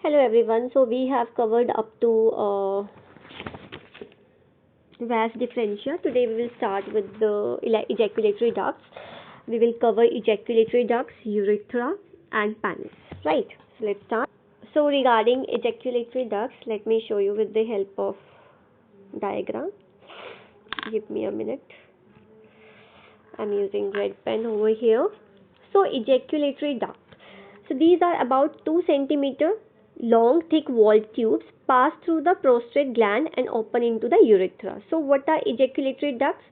Hello everyone. So we have covered up to vas differentia. Today we will start with the ejaculatory ducts. We will cover ejaculatory ducts, urethra and penis. Right. So let's start. So regarding ejaculatory ducts, let me show you with the help of diagram. Give me a minute. I'm using red pen over here. So ejaculatory duct. So these are about 2 centimeter long thick walled tubes pass through the prostate gland and open into the urethra. So what are ejaculatory ducts?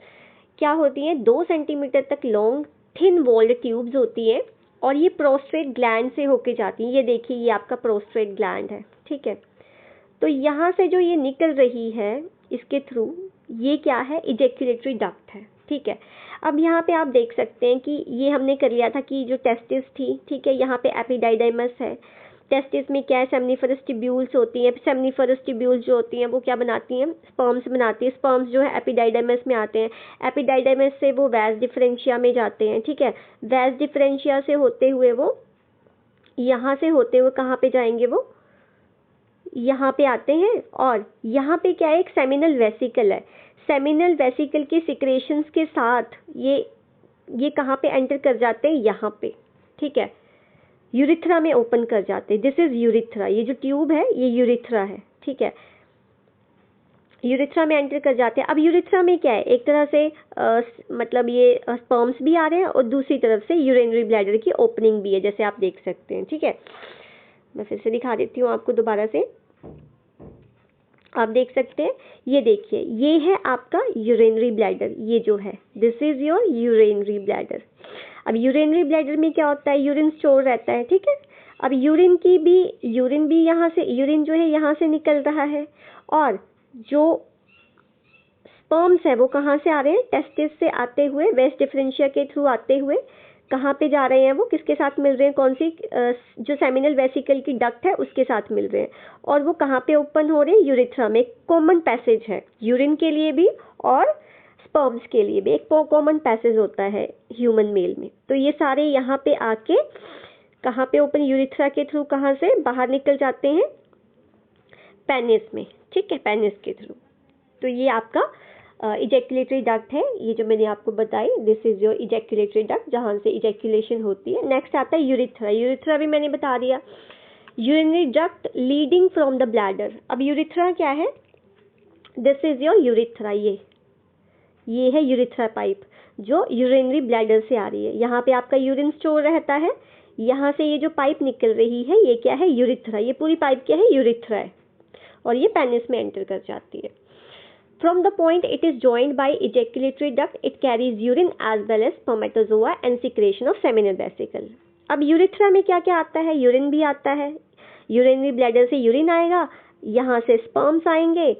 क्या होती हैं? 2 centimetre तक long thin walled tubes होती हैं और ये prostate gland से होके जाती हैं. ये देखिए, ये आपका प्रोस्टेट ग्लैंड है, ठीक है. तो यहाँ से जो ये निकल रही है इसके थ्रू, ये क्या है? इजेक्युलेटरी डक्ट है, ठीक है. अब यहाँ पे आप देख सकते हैं कि ये हमने कर लिया था कि जो टेस्टिस थी, ठीक है, यहाँ पे एपिडाइडाइमस है. टेस्टिस में क्या है? सेमनीफरस ट्यूब्यूल्स होती हैं. सेमनीफरस ट्यूब्यूल्स जो होती हैं वो क्या बनाती हैं? स्पर्म्स बनाती है. स्पर्म्स जो है एपिडाइडाइमस में आते हैं. एपिडाइडाइमस से वो वैस डिफरेंशिया में जाते हैं, ठीक है. वैस डिफरेंशिया से होते हुए वो यहाँ से होते हुए कहाँ पे जाएंगे? वो यहाँ पे आते हैं और यहाँ पे क्या है? एक सेमिनल वेसिकल है. सेमिनल वेसिकल के सिक्रेशंस के साथ ये कहाँ पे एंटर कर जाते हैं? यहाँ पे, ठीक है, यूरिथ्रा में ओपन कर जाते हैं. This is urethra. ये जो ट्यूब है ये यूरिथ्रा है, ठीक है. यूरिथ्रा में एंटर कर जाते हैं. अब यूरिथ्रा में क्या है? एक तरह से मतलब ये स्पर्म्स भी आ रहे हैं और दूसरी तरफ से यूरिनरी ब्लैडर की ओपनिंग भी है, जैसे आप देख सकते हैं, ठीक है. मैं फिर से दिखा देती हूँ आपको दोबारा से. आप देख सकते हैं, ये देखिए, ये है आपका यूरिनरी ब्लैडर. ये जो है, this is your urinary bladder. अब यूरिनरी ब्लैडर में क्या होता है? यूरिन स्टोर रहता है, ठीक है. अब यूरिन भी यहाँ से, यूरिन जो है यहाँ से निकल रहा है और जो स्पर्म्स है वो कहाँ से आ रहे हैं? टेस्टिस से आते हुए, वेस्ट डिफरेंशिया के थ्रू आते हुए कहाँ पे जा रहे हैं? वो किसके साथ मिल रहे हैं? कौन सी जो सेमिनल वेसिकल की डक्ट है उसके साथ मिल रहे हैं. और वो कहाँ पे ओपन हो रहे हैं? यूरिथ्रा में. कॉमन पैसेज है यूरिन के लिए भी और स्पर्म्स के लिए भी. एक कॉमन पैसेज होता है ह्यूमन मेल में. तो ये सारे यहाँ पे आके कहाँ पे ओपन? यूरिथ्रा के थ्रू कहाँ से बाहर निकल जाते हैं? पेनिस में, ठीक है, पेनिस के थ्रू. तो ये आपका इजेक्युलेटरी डक्ट है, ये जो मैंने आपको बताई. दिस इज योर इजेक्युलेटरी डक्ट, जहाँ से इजेक्युलेशन होती है. नेक्स्ट आता है यूरिथ्रा. यूरिथ्रा भी मैंने बता दिया. Urinary duct leading from the bladder. अब यूरिथ्रा क्या है? This is your urethra. ये है यूरिथ्रा पाइप जो यूरिनरी ब्लैडर से आ रही है. यहाँ पे आपका यूरिन स्टोर रहता है. यहाँ से ये जो पाइप निकल रही है ये क्या है? यूरिथ्रा. ये पूरी पाइप क्या है? यूरिथ्रा है और ये पेनिस में एंटर कर जाती है. From the point it is joined by ejaculatory duct, it carries urine as well as spermatozoa and secretion of seminal vesicle. अब यूरिथ्रा में क्या क्या आता है? यूरिन भी आता है. यूरिनरी ब्लैडर से यूरिन आएगा, यहाँ से स्पर्म्स आएंगे.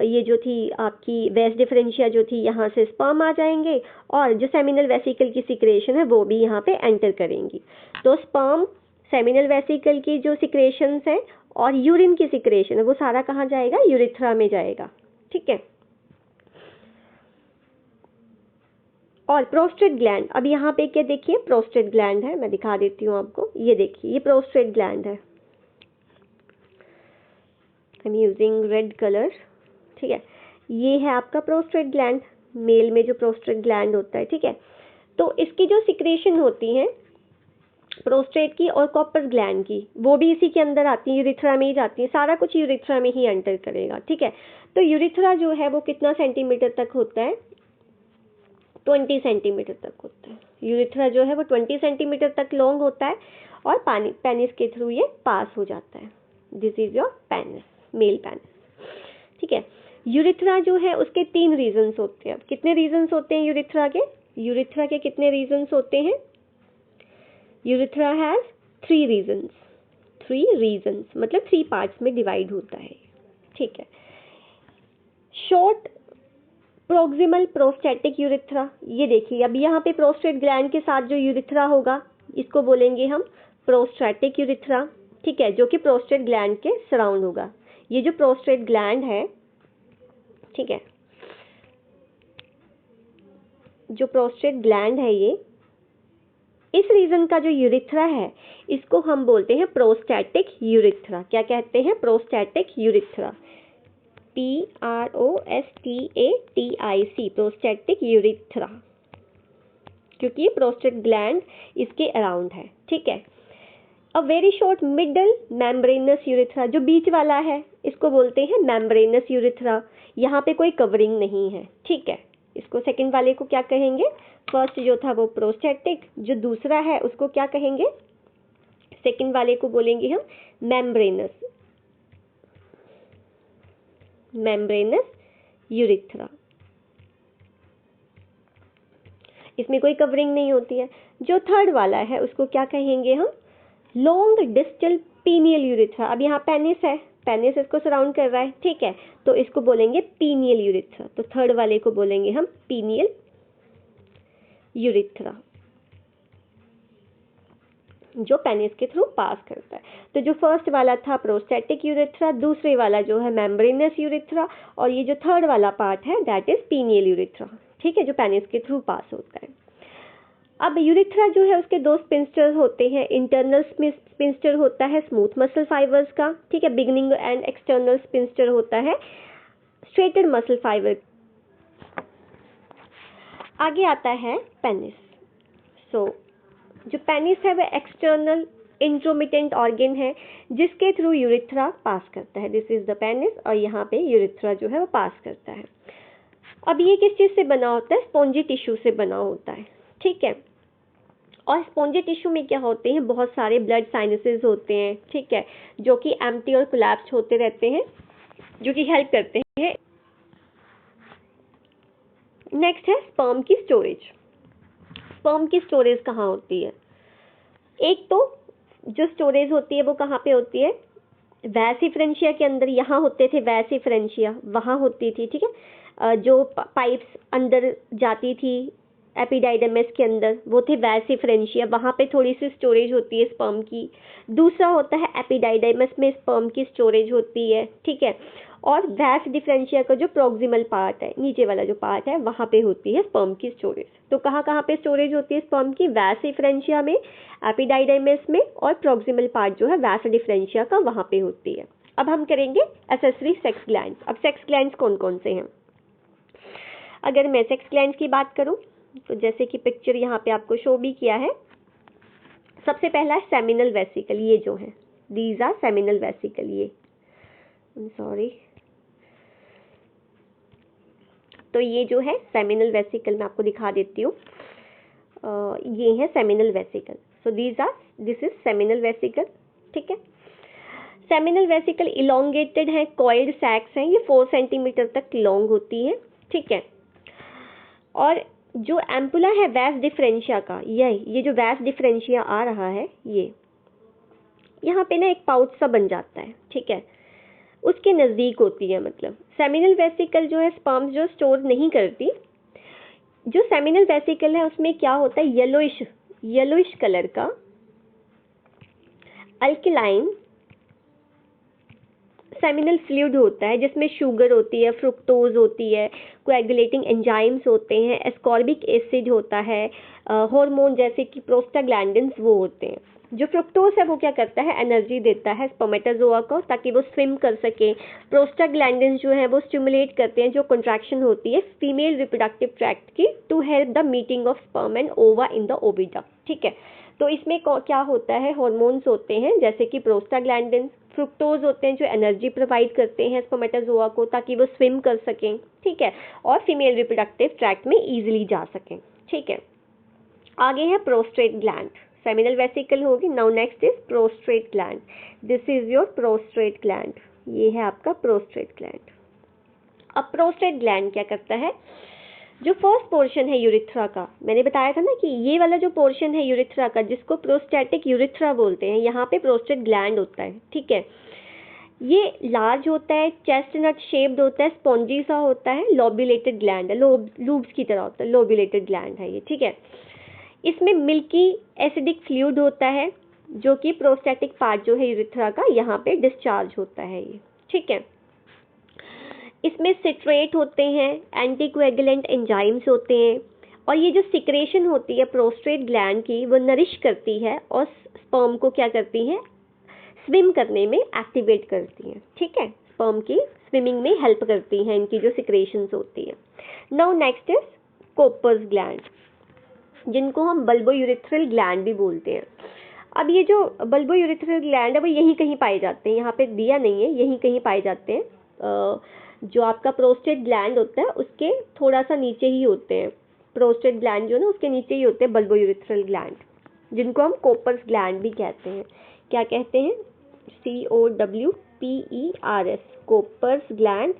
ये जो थी आपकी वेस डिफरेंशिया जो थी, यहाँ से स्पर्म आ जाएंगे और जो सेमिनल वेसिकल की सिक्रेशन है वो भी यहाँ पे एंटर करेंगी. तो स्पर्म, सेमिनल वेसिकल की जो सिक्रेशंस हैं और यूरिन की सिक्रेशन है वो सारा कहाँ जाएगा? यूरिथ्रा में जाएगा, ठीक है. और प्रोस्टेट ग्लैंड. अब यहाँ पे क्या देखिए? प्रोस्टेट ग्लैंड है. मैं दिखा देती हूँ आपको. ये देखिए, ये प्रोस्टेट ग्लैंड है. I am using red colour, ठीक है. ये है आपका प्रोस्टेट ग्लैंड. मेल में जो प्रोस्टेट ग्लैंड होता है, ठीक है. तो इसकी जो सिक्रेशन होती है प्रोस्टेट की और कॉपर ग्लैंड की, वो भी इसी के अंदर आती है, यूरिथ्रा में ही जाती है. सारा कुछ यूरिथ्रा में ही एंटर करेगा, ठीक है. तो यूरिथ्रा जो है वो कितना सेंटीमीटर तक होता है? 20 सेंटीमीटर तक होता है. यूरिथ्रा जो है वो 20 सेंटीमीटर तक लॉन्ग होता है और पेनिस के थ्रू ये पास हो जाता है. This is your penis, male penis, ठीक है. यूरिथ्रा जो है उसके 3 रीजन्स होते हैं. अब कितने रीजन्स होते हैं यूरिथ्रा के? यूरिथ्रा के कितने रीजन्स होते हैं? Urethra has 3 regions. 3 रीजन्स मतलब 3 पार्ट्स में डिवाइड होता है, ठीक है. Short proximal prostatic urethra. ये देखिए, अब यहाँ पे प्रोस्टेट ग्लैंड के साथ जो यूरिथ्रा होगा इसको बोलेंगे हम प्रोस्टेटिक यूरिथ्रा, ठीक है, जो कि प्रोस्टेट ग्लैंड के सराउंड होगा. ये जो प्रोस्टेट ग्लैंड है, ठीक है, जो प्रोस्टेट ग्लैंड है इस रीजन का जो यूरिथ्रा है इसको हम बोलते हैं प्रोस्टैटिक यूरिथ्रा। क्या कहते हैं? Prostatic urethra, PROSTATIC, prostatic urethra, क्योंकि प्रोस्टेट ग्लैंड इसके अराउंड है। ठीक है। A very short middle membranes urethra, जो बीच वाला है इसको बोलते हैं मेम्ब्रेनस यूरिथ्रा। यहाँ पे कोई कवरिंग नहीं है। ठीक है। इसको सेकंड वाले को क्या कहेंगे? फर्स्ट जो था वो प्रोस्टैटिक, जो दूसरा है उसको क्या कहेंगे? सेकंड वाले को बोलेंगे हम मेम्ब्रेनस, मेम्ब्रेनस यूरिथ्रा। इसमें कोई कवरिंग नहीं होती है। जो थर्ड वाला है उसको क्या कहेंगे हम? Long distal pineal urethra. अब यहाँ पेनिस है, पेनिस इसको सराउंड कर रहा है। ठीक है, तो इसको बोलेंगे पीनियल यूरिथ्रा। तो थर्ड वाले को बोलेंगे हम पीनियल यूरिथ्रा, जो पेनिस के थ्रू पास करता है। तो जो फर्स्ट वाला था प्रोस्टैटिक यूरिथ्रा, दूसरे वाला जो है मेम्ब्रेनस यूरिथ्रा, और ये जो थर्ड वाला पार्ट है दैट इज पीनियल यूरिथ्रा। ठीक है, जो पेनिस के थ्रू पास होता है। अब यूरिथ्रा जो है उसके दो स्पिंस्टर होते हैं। इंटरनल स्पिंस्टर होता है स्मूथ मसल फाइबर्स का। ठीक है, बिगिनिंग एंड एक्सटर्नल स्पिंस्टर होता है स्ट्रेटेड मसल फाइबर। आगे आता है पेनिस। सो जो पेनिस है वह एक्सटर्नल इंट्रोमिटेंट ऑर्गन है जिसके थ्रू यूरिथ्रा पास करता है। दिस इज द पेनिस, और यहाँ पे यूरिथ्रा जो है वो पास करता है। अब ये किस चीज़ से बना होता है? स्पॉन्जी टिश्यू से बना होता है। ठीक है, और स्पॉन्जी टिश्यू में क्या होते हैं? बहुत सारे ब्लड साइनसेस होते हैं। ठीक है, जो कि एम्प्टी और कोलैप्स होते रहते हैं, जो कि हेल्प करते हैं। नेक्स्ट है स्पर्म की स्टोरेज। स्पर्म की स्टोरेज कहाँ होती है? एक तो जो स्टोरेज होती है वो कहाँ पे होती है? वैसिफरेंशिया के अंदर। यहाँ होते थे वैसिफरेंशिया, वहाँ होती थी। ठीक है, जो पाइप्स अंदर जाती थी एपिडाइडमिस के अंदर, वो थे वैसिफरेंशिया, वहाँ पे थोड़ी सी स्टोरेज होती है स्पर्म की। दूसरा होता है एपिडाइडमिस में स्पर्म की स्टोरेज होती है। ठीक है, और वैस डिफरेंशिया का जो प्रोक्सिमल पार्ट है, नीचे वाला जो पार्ट है, वहाँ पे होती है स्पर्म की स्टोरेज। तो कहाँ कहाँ पे स्टोरेज होती है स्पर्म की? वैस डिफरेंशिया में, एपिडाइडमिस में, और प्रोक्सिमल पार्ट जो है वैस डिफरेंशिया का, वहाँ पे होती है। अब हम करेंगे एक्सेसरी सेक्स ग्लैंड्स। अब सेक्स ग्लैंड्स कौन कौन से हैं? अगर मैं सेक्स ग्लैंड्स की बात करूं तो जैसे कि पिक्चर यहाँ पे आपको शो भी किया है, सबसे पहला है सेमिनल वेसिकल। ये जो है दीज आर सेमिनल वेसिकल। ये सॉरी, तो ये जो है सेमिनल वेसिकल, मैं आपको दिखा देती हूँ। ये है seminal vesicle. So this is seminal vesicle. ठीक है, सेमिनल वेसिकल इलोंगेटेड है, कॉइल्ड सैक्स हैं, ये 4 सेंटीमीटर तक लॉन्ग होती है। ठीक है, और जो एम्पुला है वैस डिफरेंशिया का, ये जो वैस डिफरेंशिया आ रहा है, ये यहाँ पे ना एक पाउच सा बन जाता है। ठीक है, उसके नज़दीक होती है। मतलब सेमिनल वेसिकल जो है स्पर्म्स जो स्टोर नहीं करती। जो सेमिनल वेसिकल है उसमें क्या होता है? येलोइश कलर का अल्कलाइन सेमिनल फ्लूइड होता है, जिसमें शुगर होती है, फ्रुक्टोज होती है, कोएगुलेटिंग एंजाइम्स होते हैं, एस्कॉर्बिक एसिड होता है, हार्मोन जैसे कि प्रोस्टाग्लैंडिन्स वो होते हैं। जो फ्रुक्टोज है वो क्या करता है? एनर्जी देता है स्पर्मेटोजोआ को ताकि वो स्विम कर सके। प्रोस्टाग्लैंडिन्स जो है वो स्टिमुलेट करते हैं जो कंट्रैक्शन होती है फीमेल रिप्रोडक्टिव ट्रैक्ट की, to help the meeting of sperm and ova in the oviduct. ठीक है, तो इसमें क्या होता है? हार्मोन्स होते हैं जैसे कि प्रोस्टाग्लैंडिन्स, फ्रुक्टोज होते हैं जो एनर्जी प्रोवाइड करते हैं स्पर्मेटोजोआ को ताकि वो स्विम कर सकें। ठीक है, और फीमेल रिप्रोडक्टिव ट्रैक्ट में इजीली जा सकें। ठीक है, आगे है प्रोस्टेट ग्लैंड। सेमिनल वेसिकल होगी। Now next is prostate gland. This is your prostate gland. ये है आपका प्रोस्टेट ग्लैंड। अब प्रोस्टेट ग्लैंड क्या करता है? जो फर्स्ट पोर्शन है यूरिथ्रा का, मैंने बताया था ना कि ये वाला जो पोर्शन है यूरिथ्रा का जिसको प्रोस्टैटिक यूरिथ्रा बोलते हैं, यहाँ पे प्रोस्टेट ग्लैंड होता है। ठीक है, ये लार्ज होता है, चेस्टनट शेप्ड होता है, स्पॉन्जी सा होता है, लोब्यूलेटेड ग्लैंड है, लूब्स की तरह होता है, लोब्यूलेटेड ग्लैंड है ये। ठीक है, इसमें मिल्की एसिडिक फ्लूइड होता है जो कि प्रोस्टैटिक पार्ट जो है यूरिथ्रा का, यहाँ पे डिस्चार्ज होता है ये। ठीक है, इसमें सिट्रेट होते हैं, एंटीकोएगुलेंट एंजाइम्स होते हैं, और ये जो सिक्रेशन होती है प्रोस्टेट ग्लैंड की, वो नरिश करती है और स्पर्म को क्या करती है, स्विम करने में एक्टिवेट करती है। ठीक है, स्पर्म की स्विमिंग में हेल्प करती हैं इनकी जो सिक्रेशंस होती है। नाउ नेक्स्ट इज कोपर्स ग्लैंड, जिनको हम बल्बोयूरेथ्रल ग्लैंड भी बोलते हैं। अब ये जो बल्बोयूरेथ्रल ग्लैंड है वो यहीं कहीं पाए जाते हैं, यहाँ पे दिया नहीं है, यहीं कहीं पाए जाते हैं। जो आपका प्रोस्टेट ग्लैंड होता है उसके थोड़ा सा नीचे ही होते हैं, प्रोस्टेट ग्लैंड जो है ना उसके नीचे ही होते हैं बल्बोयूरेथ्रल ग्लैंड, जिनको हम कोपर्स ग्लैंड भी कहते हैं। क्या कहते हैं, COWPERS, कोपर्स ग्लैंड,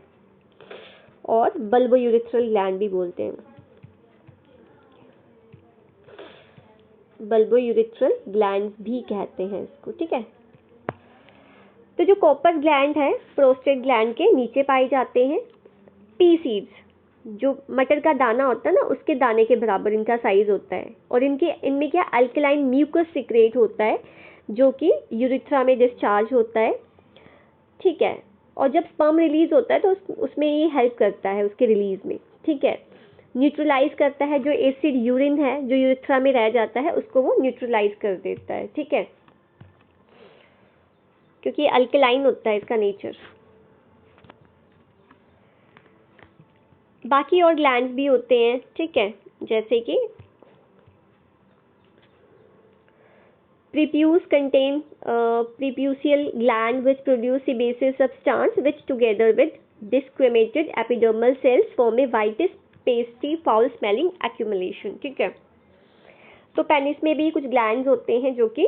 और बल्बोयूरेथ्रल ग्लैंड भी बोलते हैं, बल्बोयूरेथ्रल ग्लैंड भी कहते हैं इसको। ठीक है, तो जो कोपर्स ग्लैंड है प्रोस्टेट ग्लैंड के नीचे पाए जाते हैं। पी सीड्स, जो मटर का दाना होता है ना उसके दाने के बराबर इनका साइज होता है, और इनमें क्या अल्कलाइन म्यूकस सिक्रेट होता है जो कि यूरिथ्रा में डिस्चार्ज होता है। ठीक है, और जब स्पर्म रिलीज होता है तो उसमें ये हेल्प करता है उसके रिलीज में। ठीक है, न्यूट्रलाइज करता है, जो एसिड यूरिन है जो यूरिथ्रा में रह जाता है उसको वो न्यूट्रलाइज कर देता है। ठीक है, क्योंकि अल्कलाइन होता है इसका नेचर। बाकी और ग्लैंड्स भी होते हैं। ठीक है, जैसे कि prepuce contain prepucial gland which produce sebaceous substance which together with desquamated epidermal cells form a whitish pasty foul smelling accumulation। ठीक है, तो पेनिस में भी कुछ ग्लैंड्स होते हैं जो कि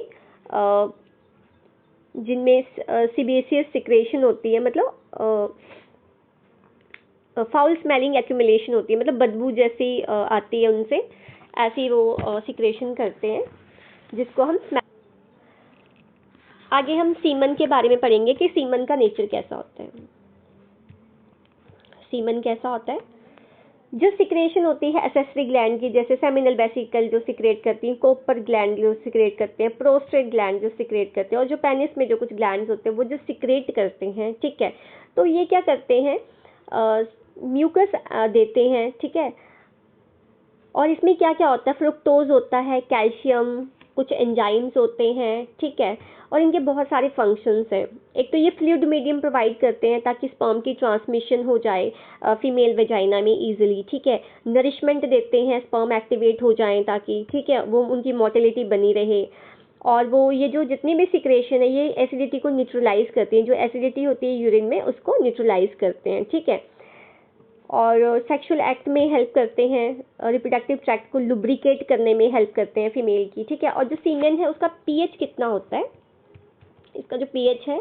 जिनमें सीबेसियस सिक्रेशन होती है, मतलब फाउल स्मेलिंग एक्यूमुलेशन होती है, मतलब बदबू जैसी आती है उनसे, ऐसी वो सिक्रेशन करते हैं जिसको हम आगे हम सीमन के बारे में पढ़ेंगे कि सीमन का नेचर कैसा होता है। सीमन कैसा होता है, जो सिक्रेशन होती है एसेसरी ग्लैंड की, जैसे सेमिनल वेसिकल जो सिक्रेट करती हैं, कोपर ग्लैंड जो सिक्रेट करते हैं, प्रोस्टेट ग्लैंड जो सिक्रेट करते हैं, और जो पेनिस में जो कुछ ग्लैंड्स होते हैं वो जो सिक्रेट करते हैं। ठीक है, तो ये क्या करते हैं, म्यूकस देते हैं। ठीक है, और इसमें क्या क्या होता है, फ्रुक्टोज होता है, कैल्शियम, कुछ एंजाइम्स होते हैं। ठीक है, और इनके बहुत सारे फंक्शंस हैं। एक तो ये फ्लूइड मीडियम प्रोवाइड करते हैं ताकि स्पर्म की ट्रांसमिशन हो जाए फीमेल वेजाइना में इजीली। ठीक है, नरिशमेंट देते हैं, स्पर्म एक्टिवेट हो जाएं ताकि, ठीक है, वो उनकी मोटिलिटी बनी रहे। और वो ये जो जितनी भी सिक्रेशन है ये एसिडिटी को न्यूट्रलाइज करती हैं, जो एसिडिटी होती है यूरिन में उसको न्यूट्रलाइज करते हैं। ठीक है, और सेक्सुअल एक्ट में हेल्प करते हैं, रिप्रोडक्टिव ट्रैक्ट को लुब्रिकेट करने में हेल्प करते हैं फीमेल की। ठीक है, और जो सीमेन है उसका पीएच कितना होता है, इसका जो पीएच है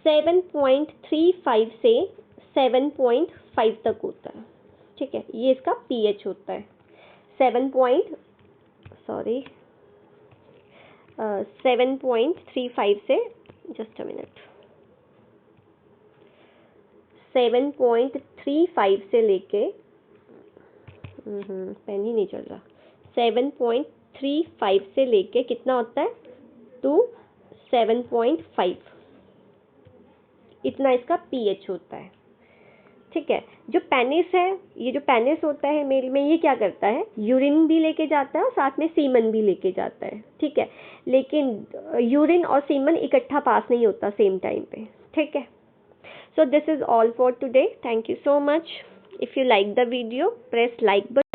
7.35 से 7.5 तक होता है। ठीक है, ये इसका पीएच होता है, 7.35 से, जस्ट अ मिनट, 7.35 से लेके पेन ही नहीं चल रहा, 7.35 से लेके कितना होता है टू 7.5, इतना इसका पीएच होता है। ठीक है, जो पेनिस है, ये जो पेनिस होता है मेल में, ये क्या करता है, यूरिन भी लेके जाता है और साथ में सीमन भी लेके जाता है। ठीक है, लेकिन यूरिन और सीमन इकट्ठा पास नहीं होता सेम टाइम पे। ठीक है, so this is all for today. Thank you so much. If you like the video, press like button.